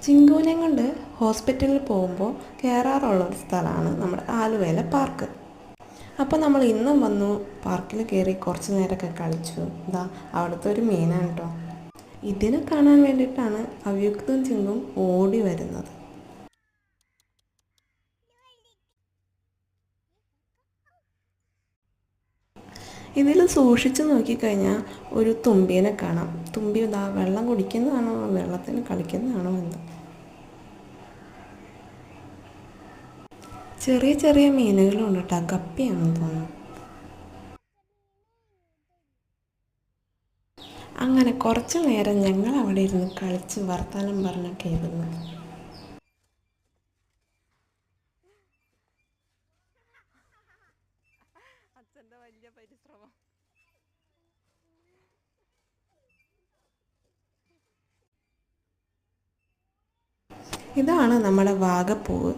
ചിങ്കുവിനെയും കൊണ്ട് ഹോസ്പിറ്റലിൽ പോകുമ്പോൾ കയറാറുള്ളൊരു സ്ഥലമാണ് നമ്മുടെ ആലുവയിലെ പാർക്ക്. അപ്പോൾ നമ്മൾ ഇന്നും വന്നു പാർക്കിൽ കയറി കുറച്ച് നേരമൊക്കെ കളിച്ചു. അവിടുത്തെ ഒരു മീനാണ് കേട്ടോ. ഇതിനെ കാണാൻ വേണ്ടിയിട്ടാണ് അവ്യുക്തും ചിങ്കും ഓടി വരുന്നത്. ഇതിൽ സൂക്ഷിച്ച് നോക്കിക്കഴിഞ്ഞാൽ ഒരു തുമ്പീനെ കാണാം. തുമ്പി വെള്ളം കുടിക്കുന്നതാണോ വെള്ളത്തിൽ കളിക്കുന്നതാണോ എന്ന്. ചെറിയ ചെറിയ മീനുകളുണ്ട് കേട്ടോ. ഗപ്പിയാണെന്ന് തോന്നുന്നു. അങ്ങനെ കുറച്ച് നേരം ഞങ്ങൾ അവിടെ ഇരുന്ന് കളിച്ച് വർത്താനം പറഞ്ഞൊക്കെ ഇരുന്നു. ഇതാണ് നമ്മുടെ വാഗപ്പൂവ്.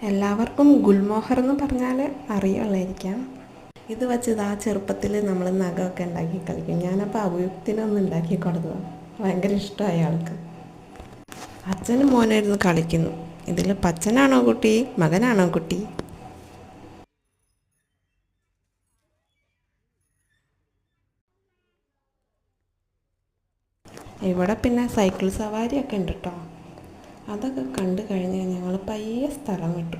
എല്ലാവർക്കും ഗുൽമോഹർ എന്ന് പറഞ്ഞാൽ അറിയുള്ളായിരിക്കാം. ഇത് വെച്ച് ചെറുപ്പത്തിൽ നമ്മൾ നഖമൊക്കെ ഉണ്ടാക്കി കളിക്കും. ഞാനപ്പോൾ അവ്യുക്തിനൊന്ന് ഉണ്ടാക്കി കൊടുത്തതാണ്. ഭയങ്കര ഇഷ്ടമായി ആൾക്ക്. അച്ഛനും മോനായിരുന്നു കളിക്കുന്നു. ഇതിൽ പച്ചനാണോ കുട്ടി മകനാണോ കുട്ടി? ഇവിടെ പിന്നെ സൈക്കിൾ സവാരിയൊക്കെ ഉണ്ട് കേട്ടോ. അതൊക്കെ കണ്ടു കഴിഞ്ഞ് ഞങ്ങൾ പയ്യെ സ്ഥലം വിട്ടു.